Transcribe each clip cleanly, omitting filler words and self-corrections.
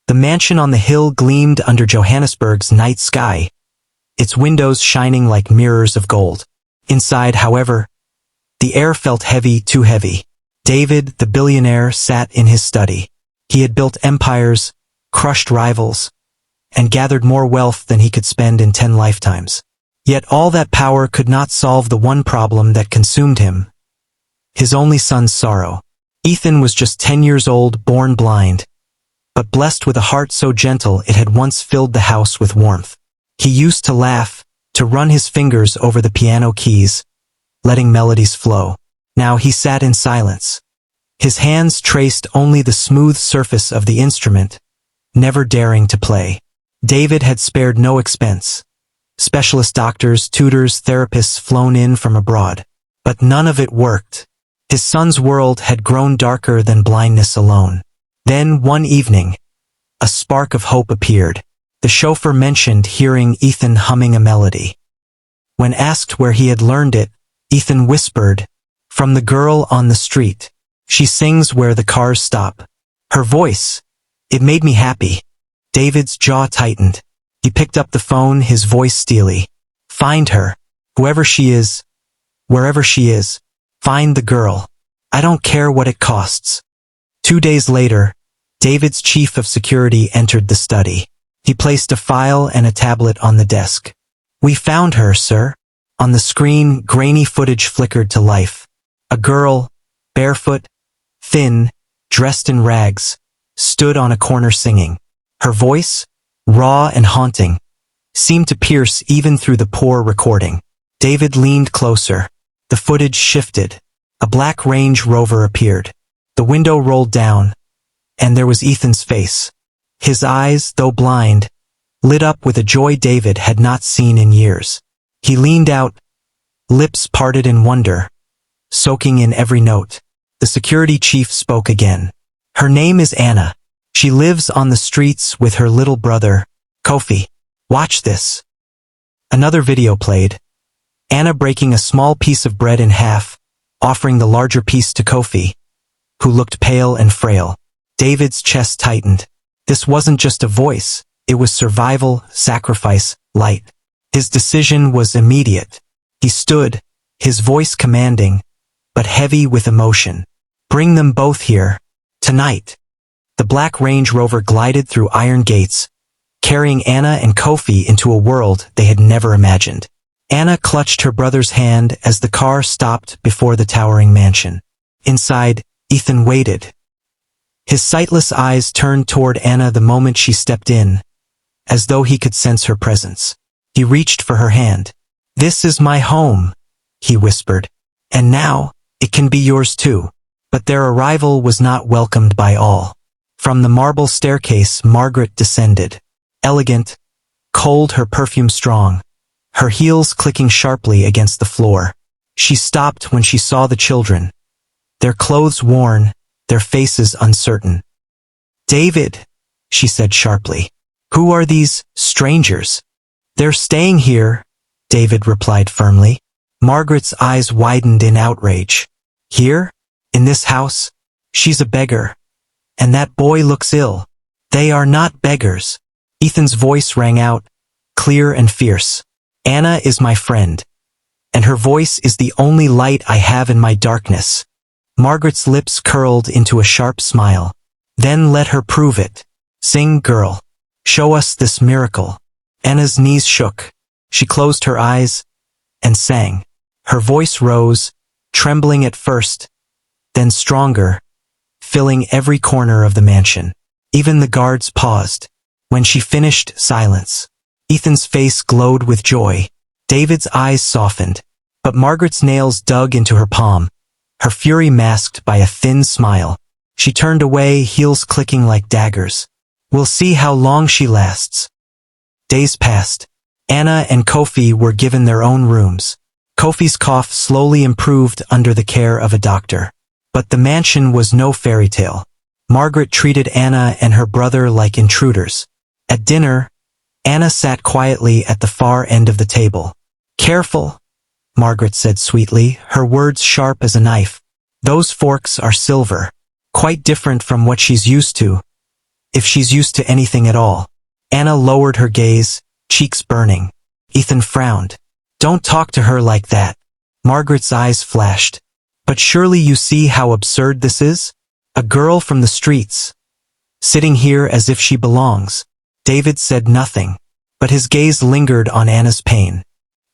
The mansion on the hill gleamed under Johannesburg's night sky, its windows shining like mirrors of gold. Inside, however, the air felt heavy, too heavy. David, the billionaire, sat in his study. He had built empires, crushed rivals, and gathered more wealth than he could spend in 10 lifetimes. Yet all that power could not solve the one problem that consumed him: his only son's sorrow. Ethan was just 10 years old, born blind, but blessed with a heart so gentle it had once filled the house with warmth. He used to laugh, to run his fingers over the piano keys, letting melodies flow. Now he sat in silence. His hands traced only the smooth surface of the instrument, never daring to play. David had spared no expense. Specialist doctors, tutors, therapists flown in from abroad. But none of it worked. His son's world had grown darker than blindness alone. Then, one evening, a spark of hope appeared. The chauffeur mentioned hearing Ethan humming a melody. When asked where he had learned it, Ethan whispered, "From the girl on the street. She sings where the cars stop. Her voice, it made me happy." David's jaw tightened. He picked up the phone, his voice steely. "Find her. Whoever she is, wherever she is. Find the girl. I don't care what it costs." 2 days later, David's chief of security entered the study. He placed a file and a tablet on the desk. "We found her, sir." On the screen, grainy footage flickered to life. A girl, barefoot, thin, dressed in rags, stood on a corner singing. Her voice, raw and haunting, seemed to pierce even through the poor recording. David leaned closer. The footage shifted. A black Range Rover appeared. The window rolled down, and there was Ethan's face. His eyes, though blind, lit up with a joy David had not seen in years. He leaned out, lips parted in wonder, soaking in every note. The security chief spoke again. "Her name is Anna. She lives on the streets with her little brother, Kofi. Watch this." Another video played. Anna breaking a small piece of bread in half, offering the larger piece to Kofi, who looked pale and frail. David's chest tightened. This wasn't just a voice, it was survival, sacrifice, light. His decision was immediate. He stood, his voice commanding, but heavy with emotion. "Bring them both here, tonight." The black Range Rover glided through iron gates, carrying Anna and Kofi into a world they had never imagined. Anna clutched her brother's hand as the car stopped before the towering mansion. Inside, Ethan waited. His sightless eyes turned toward Anna the moment she stepped in, as though he could sense her presence. He reached for her hand. "This is my home," he whispered. "And now, it can be yours too." But their arrival was not welcomed by all. From the marble staircase, Margaret descended. Elegant, cold, her perfume strong, her heels clicking sharply against the floor. She stopped when she saw the children, their clothes worn, their faces uncertain. "David," she said sharply, "who are these strangers?" "They're staying here," David replied firmly. Margaret's eyes widened in outrage. "Here? In this house? She's a beggar. And that boy looks ill." "They are not beggars." Ethan's voice rang out, clear and fierce. "Anna is my friend, and her voice is the only light I have in my darkness." Margaret's lips curled into a sharp smile. "Then let her prove it. Sing, girl. Show us this miracle." Anna's knees shook. She closed her eyes and sang. Her voice rose, trembling at first, then stronger, filling every corner of the mansion. Even the guards paused. When she finished, silence. Ethan's face glowed with joy. David's eyes softened, but Margaret's nails dug into her palm, her fury masked by a thin smile. She turned away, heels clicking like daggers. "We'll see how long she lasts." Days passed. Anna and Kofi were given their own rooms. Kofi's cough slowly improved under the care of a doctor. But the mansion was no fairy tale. Margaret treated Anna and her brother like intruders. At dinner, Anna sat quietly at the far end of the table. "Careful," Margaret said sweetly, her words sharp as a knife. "Those forks are silver. Quite different from what she's used to." if she's used to anything at all. Anna lowered her gaze, cheeks burning. Ethan frowned. Don't talk to her like that. Margaret's eyes flashed. But surely you see how absurd this is? A girl from the streets, sitting here as if she belongs. David said nothing, but his gaze lingered on Anna's pain.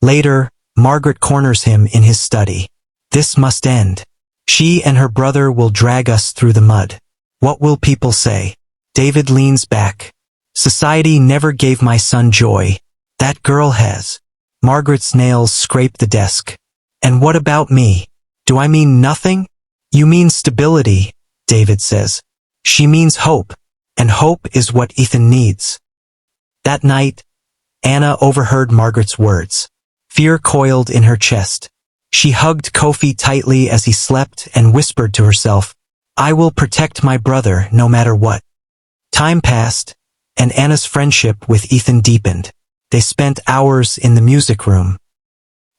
Later, Margaret corners him in his study. This must end. She and her brother will drag us through the mud. What will people say? David leans back. Society never gave my son joy. That girl has. Margaret's nails scrape the desk. And what about me? Do I mean nothing? You mean stability, David says. She means hope, and hope is what Ethan needs. That night, Anna overheard Margaret's words. Fear coiled in her chest. She hugged Kofi tightly as he slept and whispered to herself, I will protect my brother no matter what. Time passed, and Anna's friendship with Ethan deepened. They spent hours in the music room.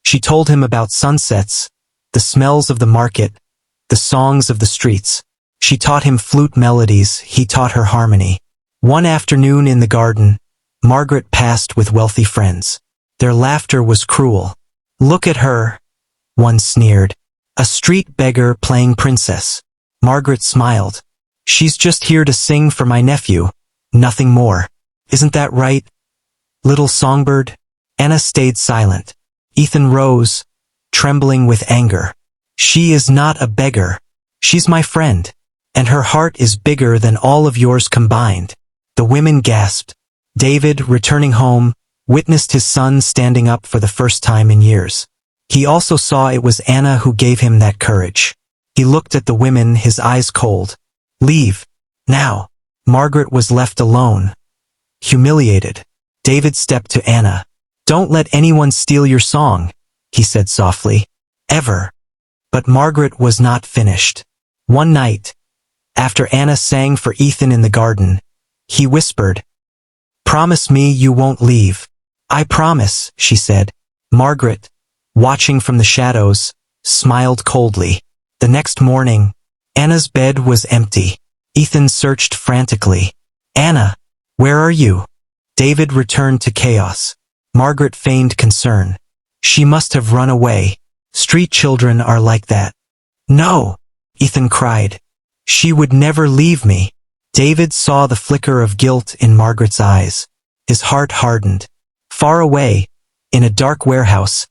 She told him about sunsets, the smells of the market, the songs of the streets. She taught him flute melodies, he taught her harmony. One afternoon in the garden, Margaret passed with wealthy friends. Their laughter was cruel. Look at her, one sneered. A street beggar playing princess. Margaret smiled. She's just here to sing for my nephew, nothing more. Isn't that right, little songbird? Anna stayed silent. Ethan rose, trembling with anger. She is not a beggar. She's my friend. And her heart is bigger than all of yours combined. The women gasped. David, returning home, witnessed his son standing up for the first time in years. He also saw it was Anna who gave him that courage. He looked at the women, his eyes cold. Leave. Now. Margaret was left alone. Humiliated. David stepped to Anna. Don't let anyone steal your song, he said softly. Ever. But Margaret was not finished. One night, after Anna sang for Ethan in the garden, he whispered, Promise me you won't leave. I promise, she said. Margaret, watching from the shadows, smiled coldly. The next morning, Anna's bed was empty. Ethan searched frantically. Anna, where are you? David returned to chaos. Margaret feigned concern. She must have run away. Street children are like that. No, Ethan cried. She would never leave me. David saw the flicker of guilt in Margaret's eyes. His heart hardened. Far away, in a dark warehouse,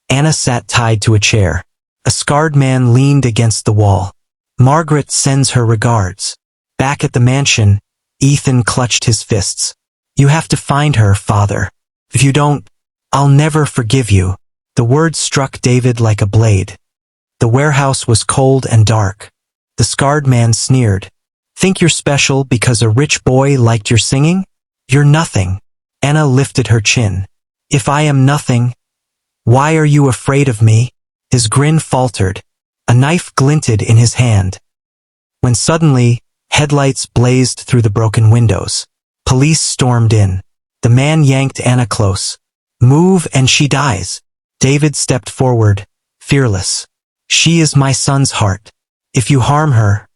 Anna sat tied to a chair. A scarred man leaned against the wall. Margaret sends her regards. Back at the mansion, Ethan clutched his fists. You have to find her, father. If you don't, I'll never forgive you. The words struck David like a blade. The warehouse was cold and dark. The scarred man sneered. Think you're special because a rich boy liked your singing? You're nothing. Anna lifted her chin. If I am nothing, why are you afraid of me? His grin faltered. A knife glinted in his hand. When suddenly, headlights blazed through the broken windows. Police stormed in. The man yanked Anna close. Move and she dies. David stepped forward, fearless. She is my son's heart. If you harm her,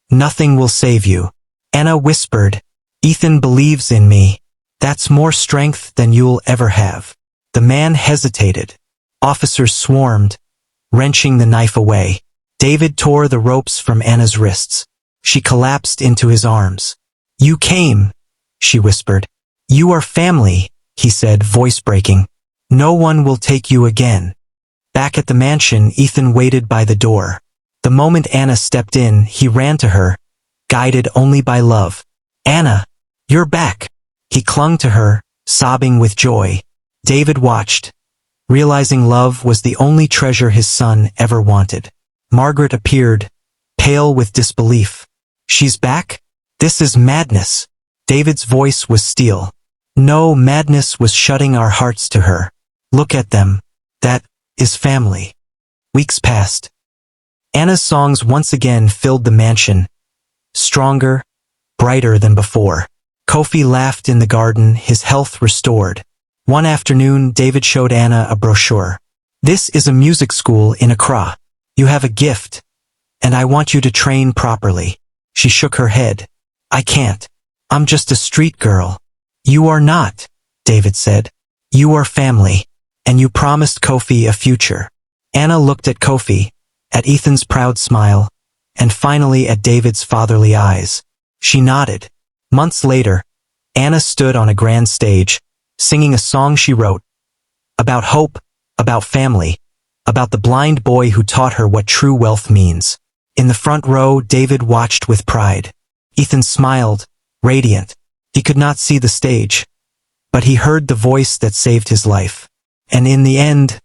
nothing will save you. Anna whispered, Ethan believes in me. That's more strength than you'll ever have. The man hesitated. Officers swarmed, wrenching the knife away. David tore the ropes from Anna's wrists. She collapsed into his arms. You came, she whispered. You are family, he said, voice breaking. No one will take you again. Back at the mansion, Ethan waited by the door. The moment Anna stepped in, he ran to her, guided only by love. Anna, you're back. He clung to her, sobbing with joy. David watched, realizing love was the only treasure his son ever wanted. Margaret appeared, pale with disbelief. She's back? This is madness. David's voice was steel. No, madness was shutting our hearts to her. Look at them. That is family. Weeks passed. Anna's songs once again filled the mansion. Stronger, brighter than before. Kofi laughed in the garden, his health restored. One afternoon, David showed Anna a brochure. This is a music school in Accra. You have a gift, and I want you to train properly. She shook her head. I can't. I'm just a street girl. You are not, David said. You are family. And you promised Kofi a future. Anna looked at Kofi, at Ethan's proud smile, and finally at David's fatherly eyes. She nodded. Months later, Anna stood on a grand stage, singing a song she wrote, about hope, about family, about the blind boy who taught her what true wealth means. In the front row, David watched with pride. Ethan smiled, radiant. He could not see the stage, but he heard the voice that saved his life. And in the end,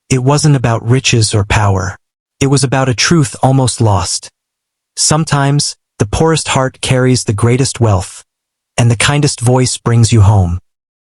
it wasn't about riches or power. It was about a truth almost lost. Sometimes, the poorest heart carries the greatest wealth, and the kindest voice brings you home.